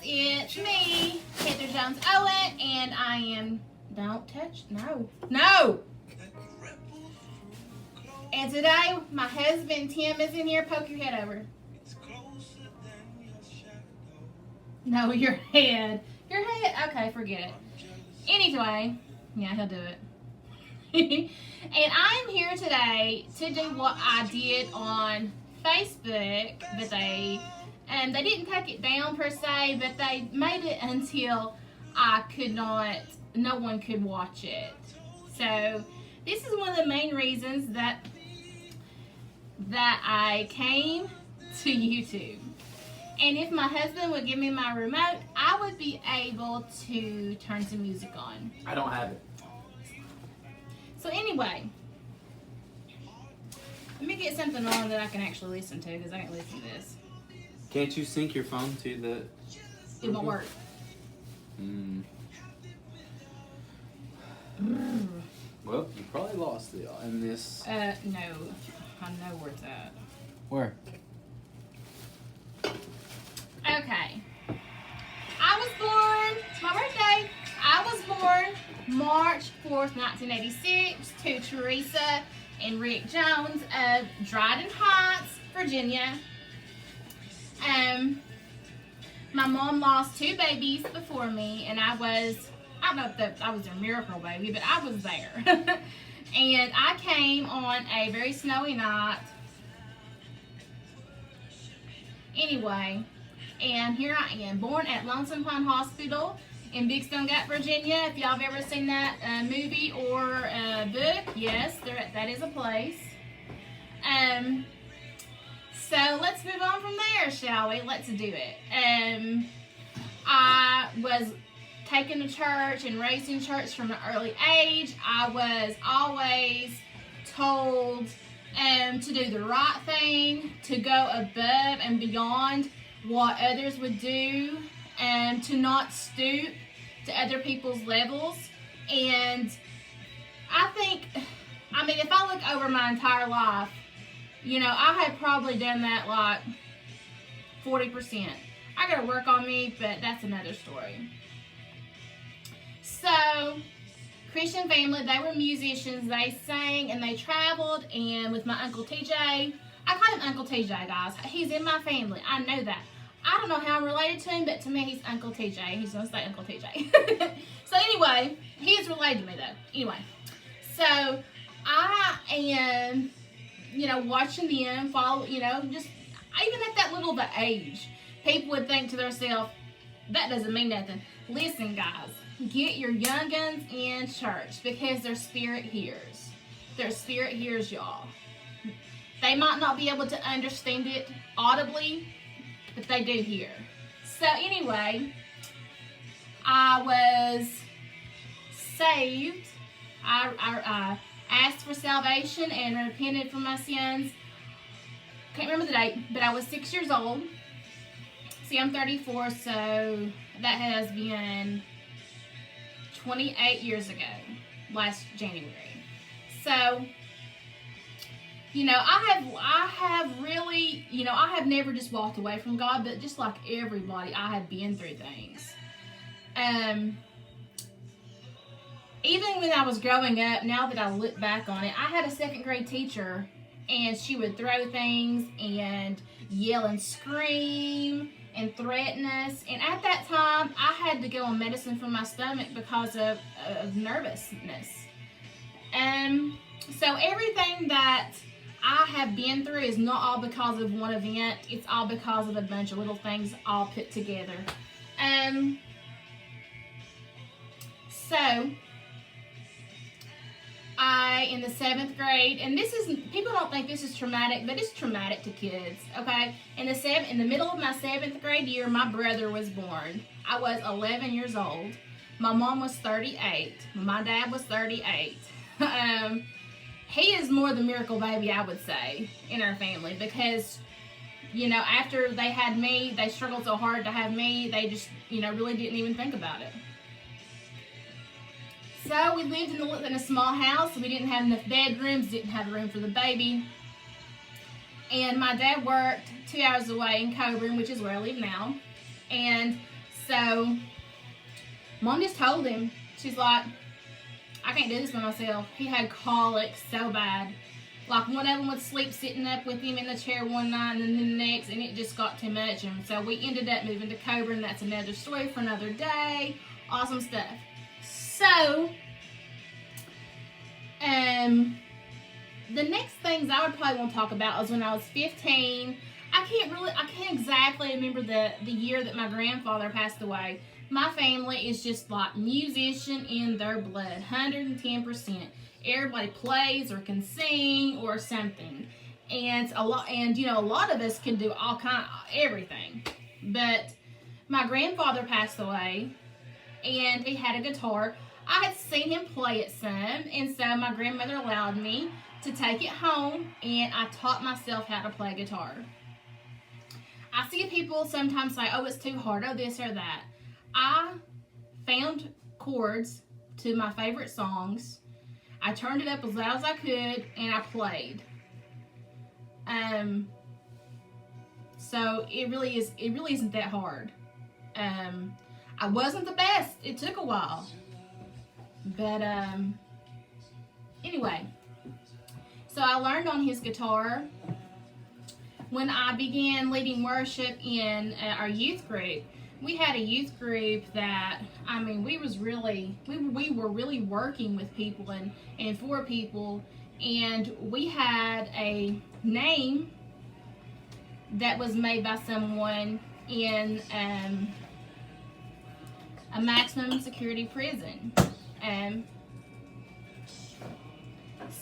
it's me, Heather Jones Owen, and I am. Don't touch. No. And today, my husband Tim is in here. Poke your head over. No, your head. Your head. Okay, forget it. Anyway, yeah, he'll do it. And I'm here today to do what I did on Facebook, but they didn't take it down per se, but they made it until no one could watch it. So this is one of the main reasons that I came to YouTube. And if my husband would give me my remote, I would be able to turn some music on. I don't have it. So anyway, let me get something on that I can actually listen to, because I can't listen to this. Can't you sync your phone to the... It won't work. Well, you probably lost it in this. No. I know where it's at. Where? Okay. I was born, it's my birthday. I was born March 4th, 1986 to Teresa and Rick Jones of Dryden Heights, Virginia. My mom lost 2 babies before me, and I don't know if I was a miracle baby, but I was there. And I came on a very snowy night. Anyway, and here I am, born at Lonesome Pine Hospital in Big Stone Gap, Virginia. If y'all have ever seen that movie or book, yes, that is a place. So let's move on from there, shall we? Let's do it. I was taken to church and raised in church from an early age. I was always told to do the right thing, to go above and beyond what others would do, and to not stoop to other people's levels. And I mean, if I look over my entire life, I had probably done that like 40%. I gotta work on me, but that's another story. So, Christian family, they were musicians, they sang and they traveled, and with my Uncle TJ, I call him Uncle TJ, guys. He's in my family, I know that. I don't know how I'm related to him, but to me, he's Uncle TJ. He's gonna say Uncle TJ. So anyway, he is related to me though. Anyway, so I am, watching them follow, just even at that little of an age, people would think to themselves, that doesn't mean nothing. Listen, guys, get your young guns in church, because their spirit hears. Their spirit hears y'all. They might not be able to understand it audibly, but they do hear. So anyway, I was saved. I asked for salvation and repented for my sins. Can't remember the date, but I was 6 years old. See, I'm 34, so that has been 28 years ago, last January. So, I have really, I have never just walked away from God, but just like everybody, I have been through things. Even when I was growing up, now that I look back on it, I had a 2nd grade teacher, and she would throw things and yell and scream and threaten us. And at that time, I had to go on medicine for my stomach because of nervousness. So everything that I have been through is not all because of one event. It's all because of a bunch of little things all put together. So in the 7th grade, and people don't think this is traumatic, but it's traumatic to kids, okay? In the middle of my 7th grade year, my brother was born. I was 11 years old. My mom was 38. My dad was 38. He is more the miracle baby, I would say, in our family, because, after they had me, they struggled so hard to have me, they just, really didn't even think about it. So we lived in a small house. We didn't have enough bedrooms, didn't have room for the baby. And my dad worked 2 hours away in Coburn, which is where I live now. And So Mom just told him, she's like, I can't do this by myself. He had colic so bad. Like, one of them would sleep sitting up with him in the chair one night and then the next, and it just got too much. And so we ended up moving to Coburn. That's another story for another day. Awesome stuff. So, the next things I would probably want to talk about is when I was 15. I can't exactly remember the year that my grandfather passed away. My family is just like musician in their blood, 110%. Everybody plays or can sing or something, and a lot of us can do all kind of everything. But my grandfather passed away, and he had a guitar. I had seen him play it some, and so my grandmother allowed me to take it home, and I taught myself how to play guitar. I see people sometimes say, "Oh, it's too hard. Oh, this or that." I found chords to my favorite songs. I turned it up as loud as I could, and I played. So it really isn't that hard. I wasn't the best. It took a while. But anyway, so I learned on his guitar when I began leading worship in our youth group. We had a youth group that, we were really working with people and for people, and we had a name that was made by someone in a maximum security prison.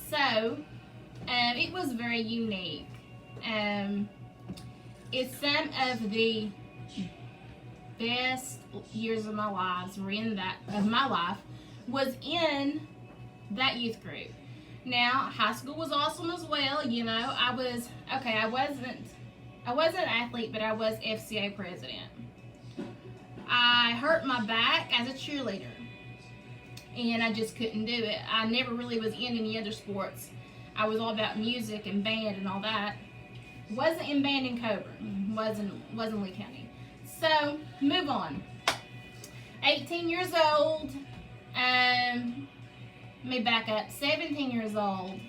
So it was very unique. It's some of the best years of my life was in that youth group. Now, high school was awesome as well. I wasn't an athlete, but I was FCA president. I hurt my back as a cheerleader, and I just couldn't do it. I never really was in any other sports. I was all about music and band and all that. Wasn't in band in Coburn. Wasn't Lee County. So, move on. 18 years old. Let me back up. 17 years old.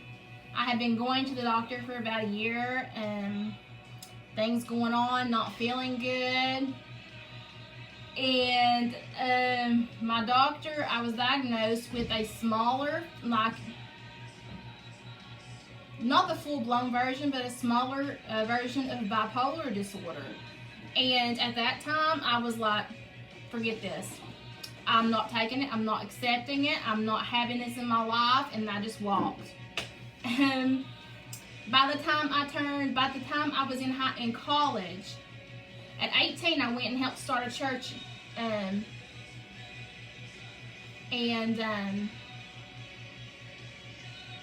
I had been going to the doctor for about a year. Things going on, not feeling good. And my doctor, I was diagnosed with a smaller, not the full-blown version, but a smaller version of bipolar disorder. And at that time, I was like, forget this. I'm not taking it. I'm not accepting it. I'm not having this in my life. And I just walked. By the time I was in college, at 18, I went and helped start a church. I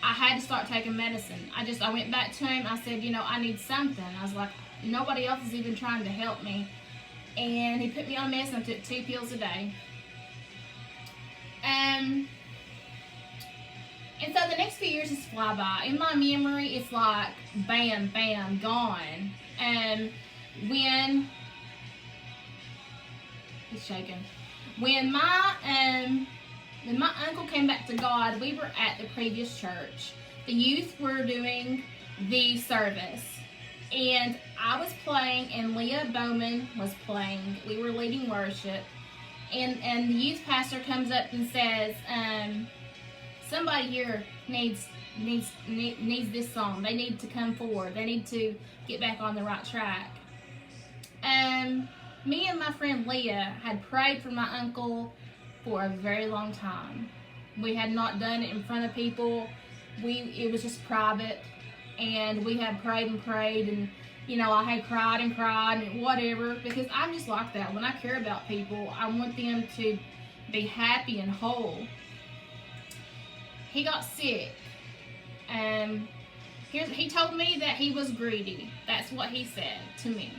had to start taking medicine. I went back to him. I said, I need something. I was like, nobody else is even trying to help me. And he put me on medicine. I took 2 pills a day. And so the next few years just fly by. In my memory, it's like, bam, bam, gone. When he's shaking. When my uncle came back to God, we were at the previous church. The youth were doing the service. And I was playing, and Leah Bowman was playing. We were leading worship. And the youth pastor comes up and says, somebody here needs this song. They need to come forward. They need to get back on the right track. Me and my friend Leah had prayed for my uncle for a very long time. We had not done it in front of people. It was just private, and we had prayed and prayed, and I had cried and whatever, because I'm just like that. When I care about people, I want them to be happy and whole. He got sick. He told me that he was greedy. That's what he said to me.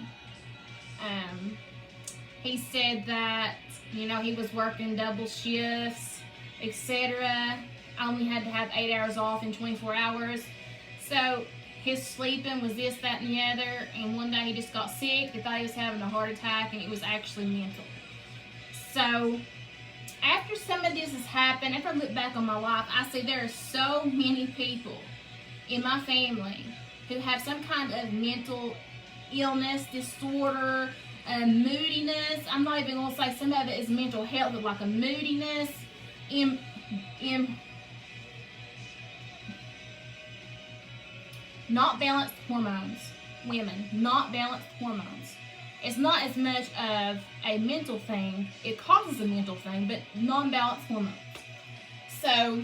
He said that, he was working double shifts, etc. I only had to have 8 hours off in 24 hours. So his sleeping was this, that, and the other. And one day he just got sick. They thought he was having a heart attack, and it was actually mental. So after some of this has happened, after I look back on my life, I see there are so many people in my family who have some kind of mental illness, disorder, moodiness. I'm not even going to say some of it is mental health, but like a moodiness, not balanced hormones. Women, not balanced hormones. It's not as much of a mental thing. It causes a mental thing, but non-balanced hormones. So,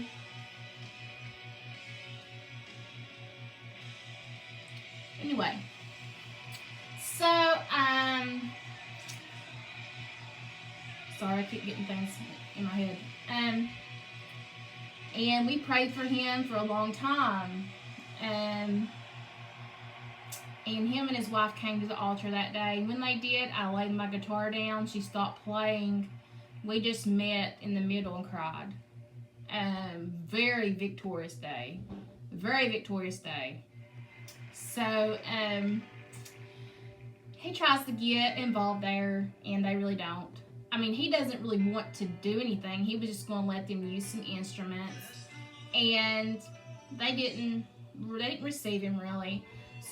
anyway. So, sorry, I keep getting things in my head. And we prayed for him for a long time. And him and his wife came to the altar that day. When they did, I laid my guitar down. She stopped playing. We just met in the middle and cried. Very victorious day. Very victorious day. So, he tries to get involved there, and they really don't. I mean, he doesn't really want to do anything. He was just going to let them use some instruments. And they didn't receive him, really.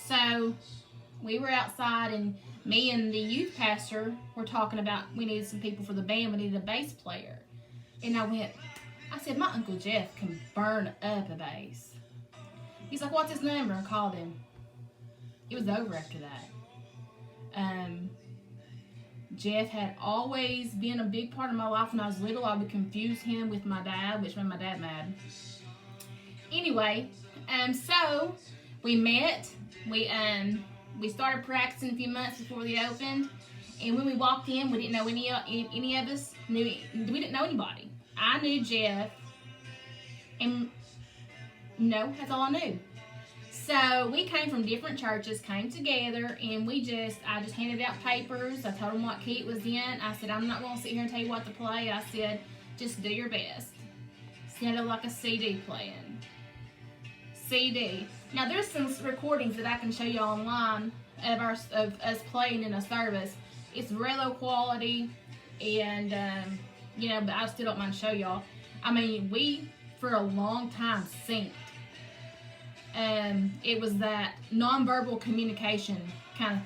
So we were outside, and me and the youth pastor were talking about we needed some people for the band. We needed a bass player. And I said, my Uncle Jeff can burn up a bass. He's like, what's his number? I called him. It was over after that. Jeff had always been a big part of my life. When I was little, I would confuse him with my dad, which made my dad mad. Anyway, so we met. We started practicing a few months before they opened, and when we walked in, we didn't know any of us we didn't know anybody. I knew Jeff, and that's all I knew. So we came from different churches, came together, and I just handed out papers. I told them what key it was in. I said, I'm not going to sit here and tell you what to play. I said, just do your best. Sounded like a CD playing. CD. Now there's some recordings that I can show you online of us playing in a service. It's very low quality, and but I still don't mind to show y'all. I mean, we for a long time synced. It was that nonverbal communication kind of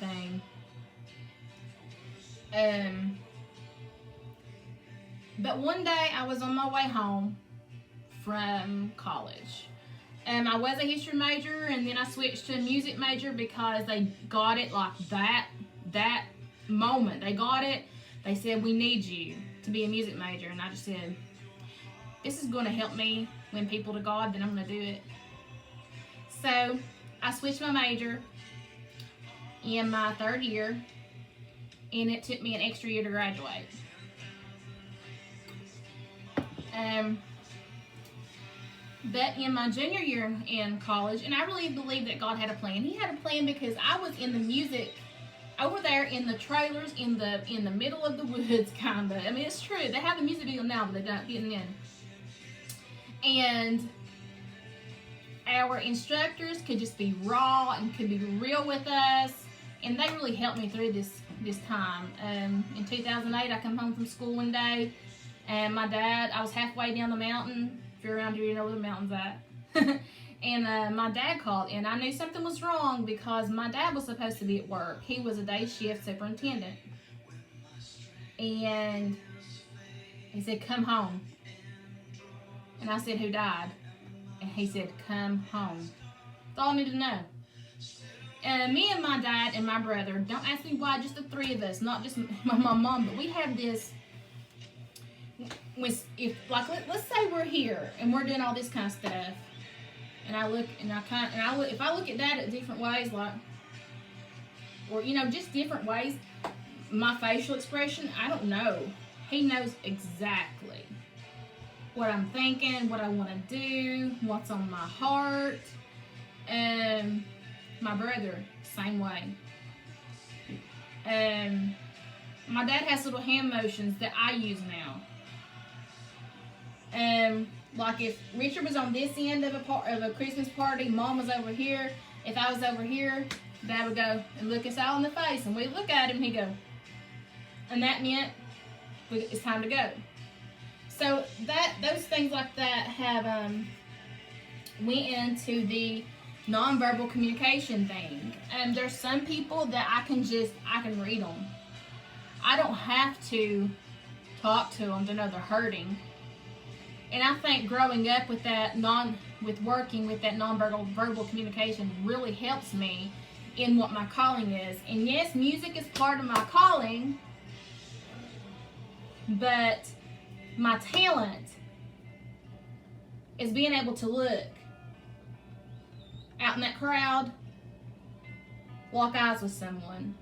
thing. But one day I was on my way home from college. I was a history major, and then I switched to a music major because they got it like that moment. They got it. They said, we need you to be a music major. And I just said, this is going to help me win people to God, then I'm going to do it. So I switched my major in my third year, and it took me an extra year to graduate. But in my junior year in college, and I really believe that God had a plan. He had a plan because I was in the music over there in the trailers in the middle of the woods, kind of. I mean, it's true. They have the music video now, but they don't get it in. And our instructors could just be raw and could be real with us, and they really helped me through this time. In 2008, I come home from school one day, and my dad, I was halfway down the mountain. If you're around here, you know where the mountain's at. And my dad called, and I knew something was wrong because my dad was supposed to be at work. He was a day shift superintendent. And he said, come home. And I said, who died? And he said, come home. That's all I need to know. Me and my dad and my brother, don't ask me why, just the three of us, not just my mom, but we have this, let's say we're here and we're doing all this kind of stuff, and I look, if I look at Dad at different ways, just different ways, my facial expression, I don't know. He knows exactly what I'm thinking, what I want to do, what's on my heart. My brother, same way. My dad has little hand motions that I use now. Like if Richard was on this end of a Christmas party, Mom was over here. If I was over here, Dad would go and look us all in the face, and we'd look at him, and he'd go, and that meant it's time to go. So those things like that have went into the nonverbal communication thing. And there's some people that I can read them. I don't have to talk to them to know they're hurting. And I think growing up with working with that verbal communication really helps me in what my calling is. And yes, music is part of my calling, but my talent is being able to look out in that crowd, lock eyes with someone.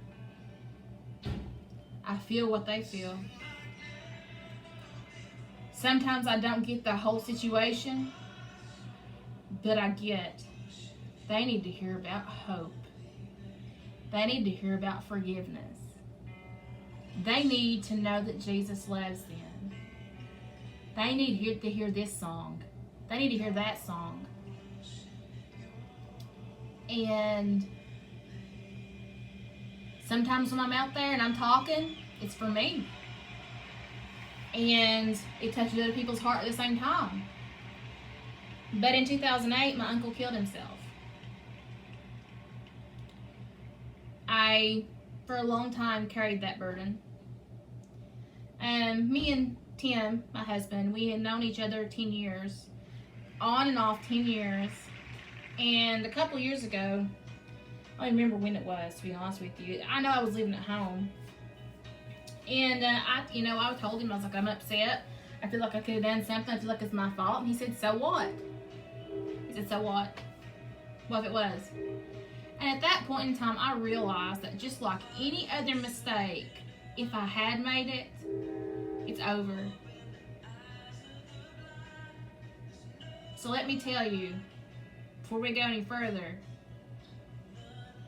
I feel what they feel. Sometimes I don't get the whole situation, but I get they need to hear about hope. They need to hear about forgiveness. They need to know that Jesus loves them. They need to hear this song. They need to hear that song. And sometimes when I'm out there and I'm talking, it's for me. And it touches other people's heart at the same time. But in 2008, my uncle killed himself. I, for a long time, carried that burden. And me and Tim, my husband, we had known each other 10 years. On and off 10 years. And a couple years ago, I don't remember when it was, to be honest with you. I know I was living at home. And I told him, I was like, I'm upset. I feel like I could have done something. I feel like it's my fault. And he said, so what? He said, so what? What if it was? And at that point in time, I realized that just like any other mistake, if I had made it, it's over. So let me tell you, before we go any further,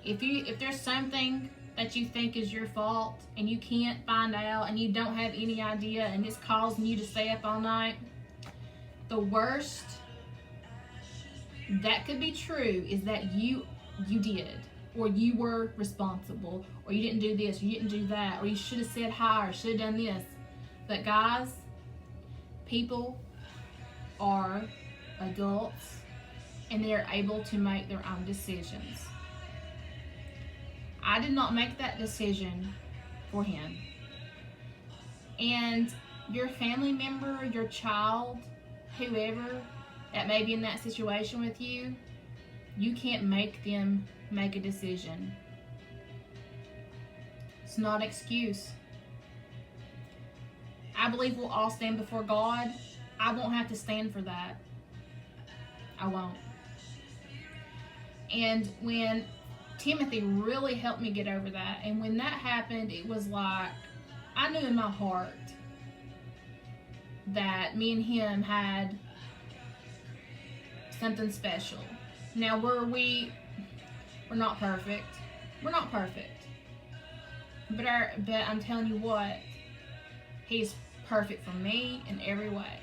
if there's something that you think is your fault and you can't find out and you don't have any idea and it's causing you to stay up all night, the worst that could be true is that you did, or you were responsible, or you didn't do this, or you didn't do that, or you should have said hi, or should have done this. But guys, people are adults and they are able to make their own decisions. I did not make that decision for him. And your family member, your child, whoever that may be in that situation with you, you can't make them make a decision. It's not an excuse. I believe we'll all stand before God. I won't have to stand for that. I won't. And when Timothy really helped me get over that, and when that happened, it was like I knew in my heart that me and him had something special. Now we're not perfect. We're not perfect. But I'm telling you what, he's perfect for me in every way.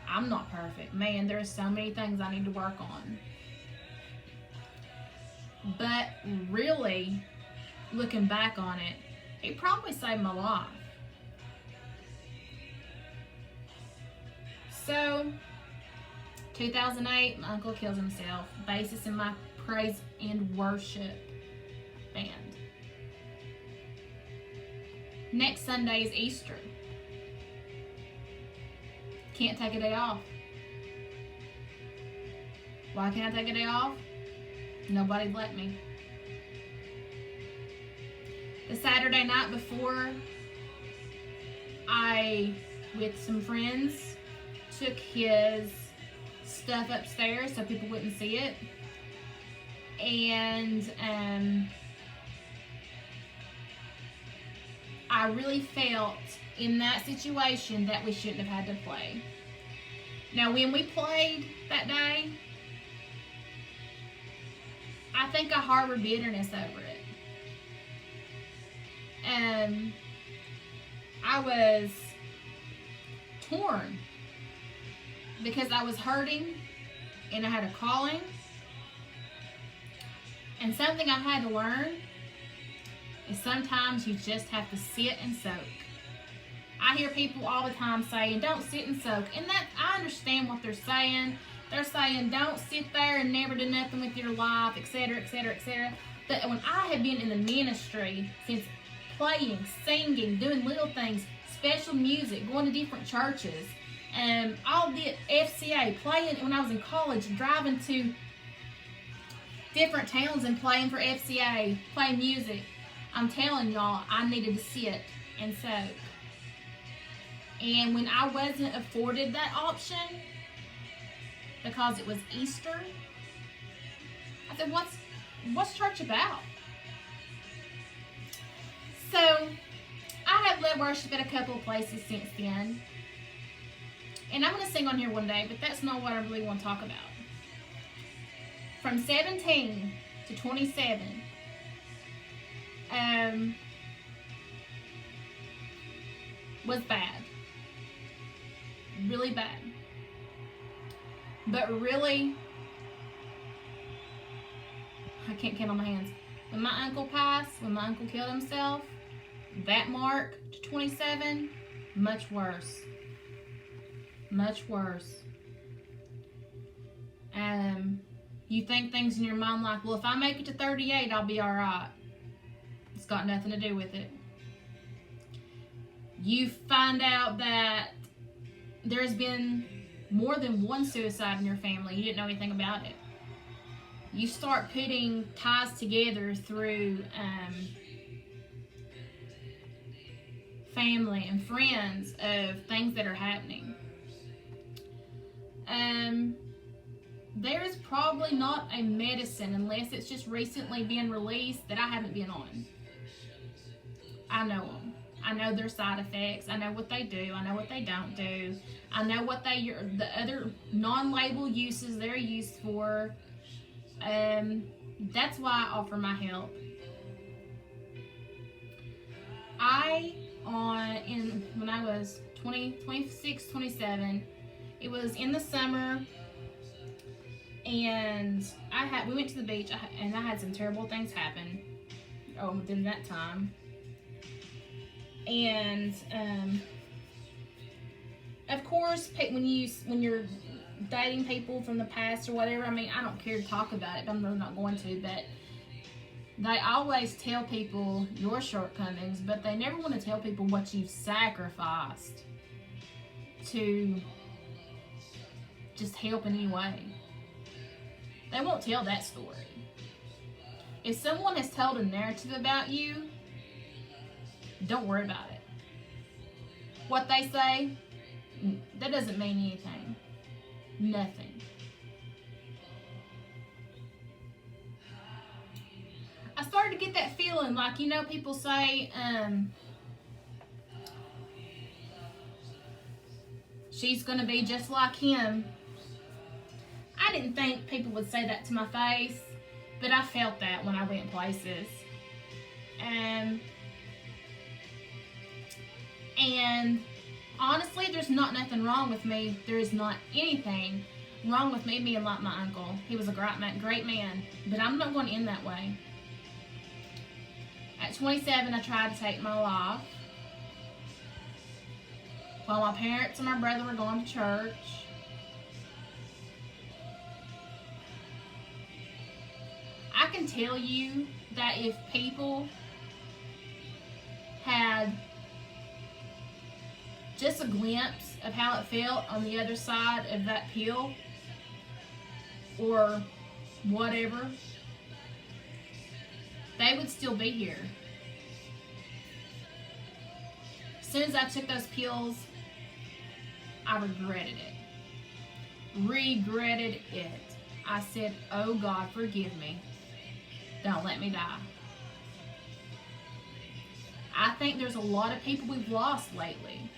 I'm not perfect. Man, there's so many things I need to work on. But really, looking back on it, it probably saved my life. So, 2008, my uncle kills himself. Bassist in my praise and worship band. Next Sunday is Easter. Can't take a day off. Why can't I take a day off? Nobody'd let me. The Saturday night before, I, with some friends, took his stuff upstairs so people wouldn't see it. And I really felt in that situation that we shouldn't have had to play. Now, when we played that day, I think I harbored bitterness over it. And I was torn because I was hurting and I had a calling. And something I had to learn is sometimes you just have to sit and soak. I hear people all the time saying, don't sit and soak. And that, I understand what they're saying. They're saying, don't sit there and never do nothing with your life, etc., etc., etc. But when I have been in the ministry since playing, singing, doing little things, special music, going to different churches, all the FCA, playing when I was in college, driving to different towns and playing for FCA, playing music. I'm telling y'all, I needed to sit and soak. And when I wasn't afforded that option, because it was Easter, I said, what's church about? So, I have led worship at a couple of places since then. And I'm going to sing on here one day, but that's not what I really want to talk about. From 17 to 27, was bad. Really bad. But really, I can't count on my hands. When my uncle passed, when my uncle killed himself, that mark to 27, much worse. Much worse. You think things in your mind like, well, if I make it to 38, I'll be alright. It's got nothing to do with it. You find out that there's been more than one suicide in your family. You didn't know anything about it. You start putting ties together through family and friends of things that are happening. There is probably not a medicine, unless it's just recently been released, that I haven't been on. I know them. I know their side effects. I know what they do. I know what they don't do. I know what the other non-label uses they're used for. That's why I offer my help. When I was 26, 27, it was in the summer, and we went to the beach, and I had some terrible things happen within that time. And of course, when you're dating people from the past or whatever, I mean, I don't care to talk about it, but I'm really not going to, but they always tell people your shortcomings, but they never want to tell people what you've sacrificed to just help in any way. They won't tell that story. If someone has told a narrative about you, don't worry about it. What they say, that doesn't mean anything. Nothing. I started to get that feeling like, people say, she's going to be just like him. I didn't think people would say that to my face, but I felt that when I went places. And honestly, there's not nothing wrong with me. There is not anything wrong with me being like my uncle. He was a great man, but I'm not going to end that way. At 27, I tried to take my life while my parents and my brother were going to church. I can tell you that if people had just a glimpse of how it felt on the other side of that pill or whatever, they would still be here. As soon as I took those pills, I regretted it. Regretted it. I said, oh God, forgive me. Don't let me die. I think there's a lot of people we've lost lately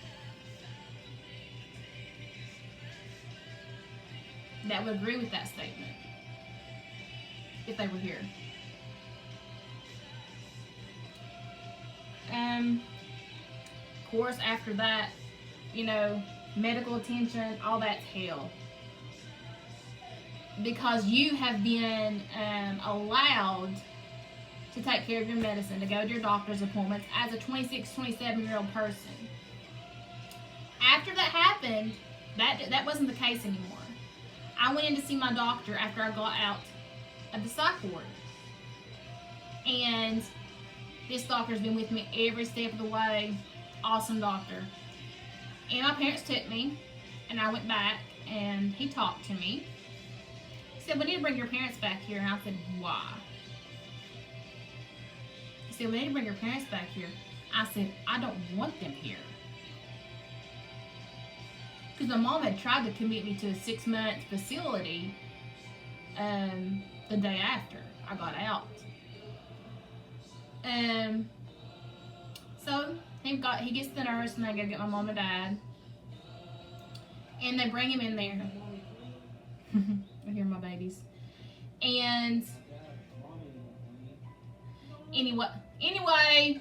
that would agree with that statement if they were here. Of course, after that, medical attention, all that's hell. Because you have been allowed to take care of your medicine, to go to your doctor's appointments as a 26, 27-year-old person. After that happened, that wasn't the case anymore. I went in to see my doctor after I got out of the psych ward. And this doctor's been with me every step of the way. Awesome doctor. And my parents took me, and I went back, and he talked to me. He said, we need to bring your parents back here. And I said, why? He said, we need to bring your parents back here. I said, I don't want them here. Because my mom had tried to commit me to a 6-month facility the day after I got out. So he gets the nurse, and they go get my mom and dad, and they bring him in there. I hear my babies. And anyway,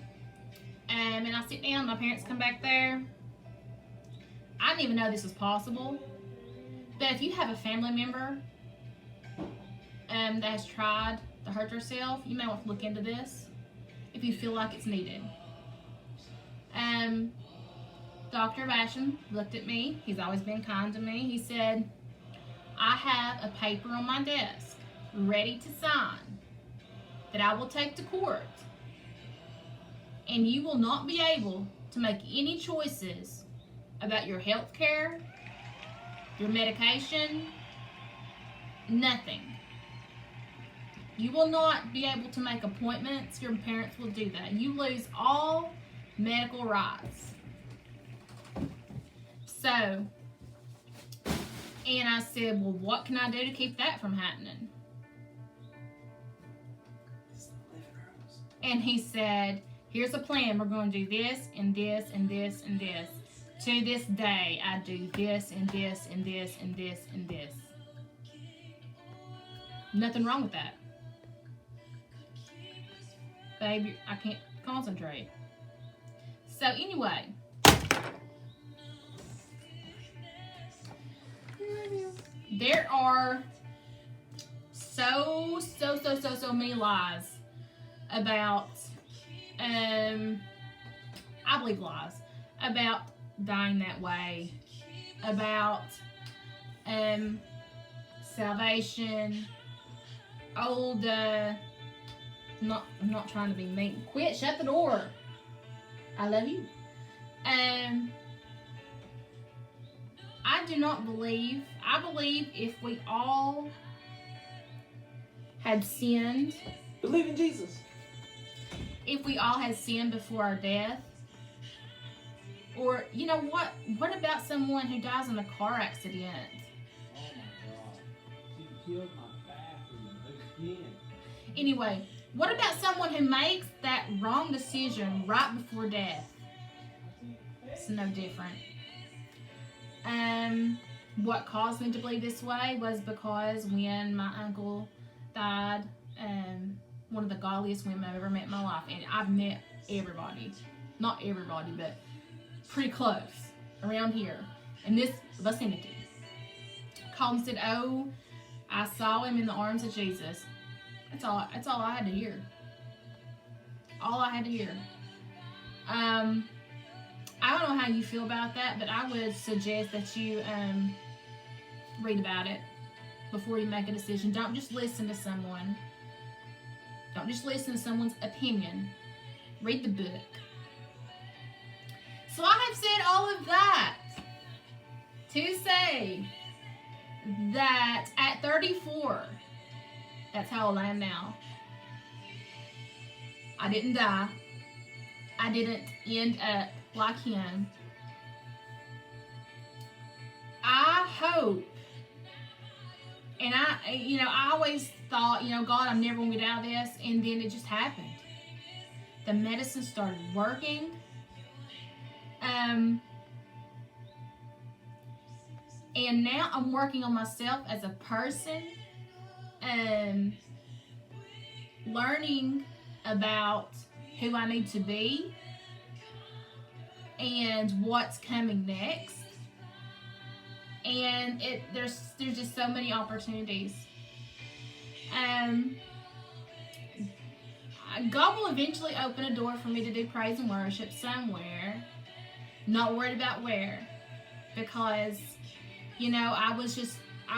and I sit down. My parents come back there. I didn't even know this was possible. But if you have a family member that has tried to hurt herself, you may want to look into this if you feel like it's needed. Dr. Basham looked at me. He's always been kind to me. He said, I have a paper on my desk ready to sign that I will take to court, and you will not be able to make any choices about your health care, your medication, nothing. You will not be able to make appointments. Your parents will do that. You lose all medical rights. So, and I said, well, what can I do to keep that from happening? And he said, here's a plan. We're going to do this and this and this and this. To this day, I do this and this and this and this and this. Nothing wrong with that. Baby, I can't concentrate. So anyway, there are so many lies about, I believe lies, about dying that way, about salvation, I'm not trying to be mean. Quit, shut the door. I love you. I do not believe, I believe if we all had sinned. Believe in Jesus. If we all had sinned before our death, or, you know what? What about someone who dies in a car accident? Oh my God. She killed my bathroom again. Anyway, what about someone who makes that wrong decision right before death? It's no different. What caused me to believe this way was because when my uncle died, one of the godliest women I've ever met in my life, and I've met everybody, not everybody, but pretty close around here in this vicinity, called and said, oh, I saw him in the arms of Jesus. That's all I had to hear. All I had to hear. I don't know how you feel about that, but I would suggest that you read about it before you make a decision. Don't just listen to someone. Don't just listen to someone's opinion. Read the book. So I have said all of that to say that at 34, that's how old I am now, I didn't die. I didn't end up like him. I hope, and I always thought, God, I'm never going to get out of this, and then it just happened. The medicine started working. And now I'm working on myself as a person, learning about who I need to be and what's coming next. And there's just so many opportunities. God will eventually open a door for me to do praise and worship somewhere. Not worried about where, because I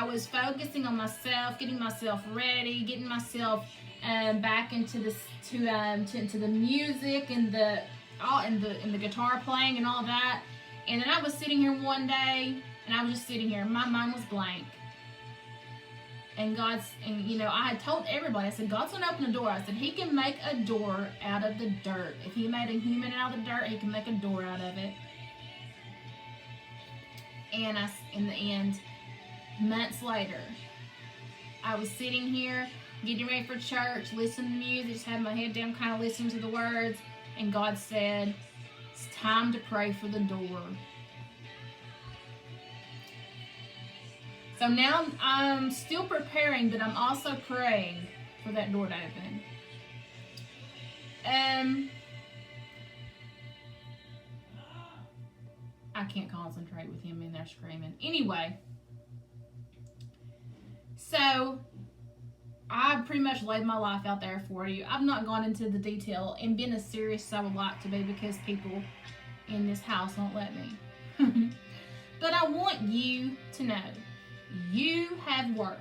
was focusing on myself, getting myself ready, getting myself back into into the music and the guitar playing and all that. And then I was sitting here one day, and I was just sitting here. My mind was blank. And I had told everybody, I said, God's going to open a door. I said, He can make a door out of the dirt. If He made a human out of the dirt, He can make a door out of it. And in the end, months later, I was sitting here, getting ready for church, listening to music, just having my head down, kind of listening to the words. And God said, it's time to pray for the door. So now I'm still preparing, but I'm also praying for that door to open. I can't concentrate with him in there screaming. Anyway, so I pretty much laid my life out there for you. I've not gone into the detail and been as serious as I would like to be because people in this house won't let me. But I want you to know, you have worth.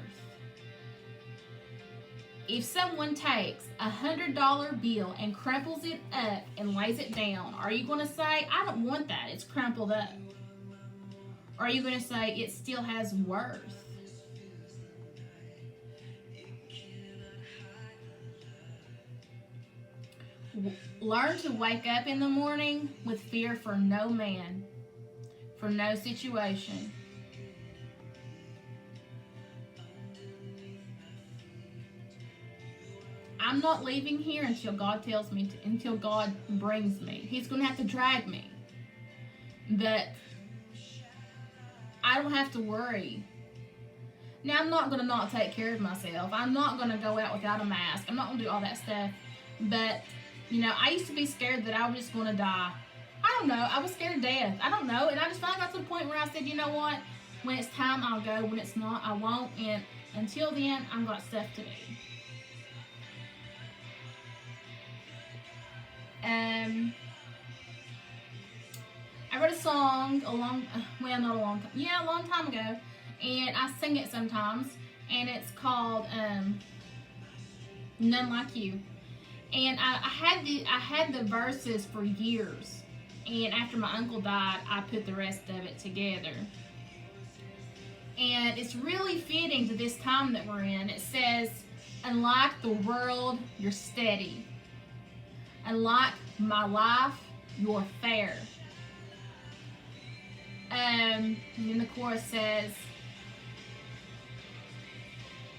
If someone takes $100 bill and crumples it up and lays it down, are you going to say, I don't want that, it's crumpled up? Or are you going to say, it still has worth? Learn to wake up in the morning with fear for no man, for no situation. I'm not leaving here until God tells me to, until God brings me. He's going to have to drag me. But I don't have to worry. Now, I'm not going to not take care of myself. I'm not going to go out without a mask. I'm not going to do all that stuff. But, I used to be scared that I was just going to die. I don't know. I was scared of death. I don't know. And I just finally got to the point where I said, you know what? When it's time, I'll go. When it's not, I won't. And until then, I've got stuff to do. I wrote a song a long time ago, and I sing it sometimes, and it's called None Like You. And I had the verses for years, and after my uncle died, I put the rest of it together. And it's really fitting to this time that we're in. It says, unlike the world, you're steady. Unlike my life, you're fair. And then the chorus says,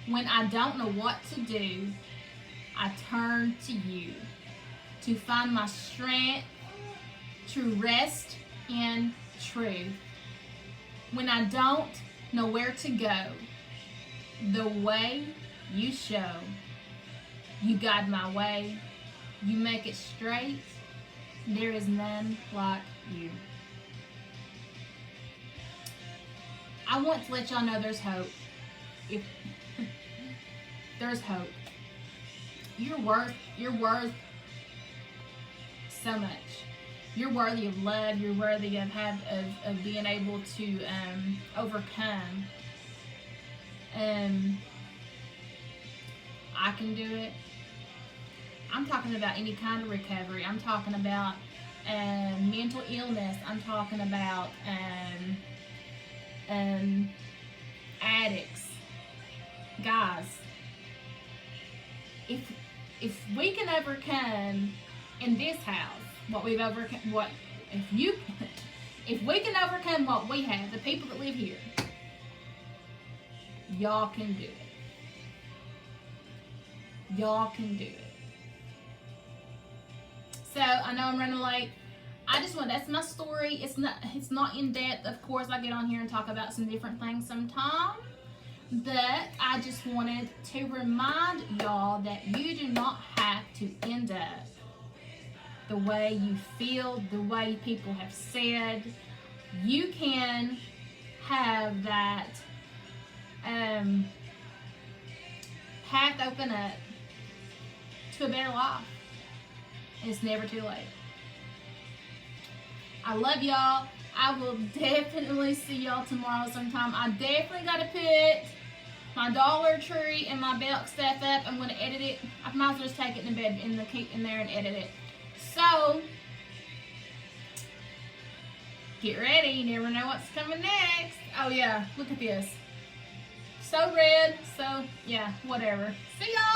when I don't know what to do, I turn to you to find my strength, to rest in truth. When I don't know where to go, the way you show, you guide my way, you make it straight, there is none like you. I want to let y'all know there's hope. There's hope. You're worth so much. You're worthy of love. You're worthy of being able to overcome. I can do it. I'm talking about any kind of recovery. I'm talking about mental illness. I'm talking about addicts. Guys, if we can overcome in this house what we've overcome, if we can overcome what we have, the people that live here, y'all can do it. Y'all can do it. So I know I'm running late. That's my story. It's not in depth. Of course, I get on here and talk about some different things sometimes. But I just wanted to remind y'all that you do not have to end up the way you feel, the way people have said. You can have that path open up to a better life. It's never too late. I love y'all. I will definitely see y'all tomorrow sometime. I definitely got to put my Dollar Tree and my Belk stuff up. I'm going to edit it. I might as well just take it in the bed and keep in there and edit it. So, get ready. You never know what's coming next. Oh yeah, look at this. So red. So, yeah, whatever. See y'all.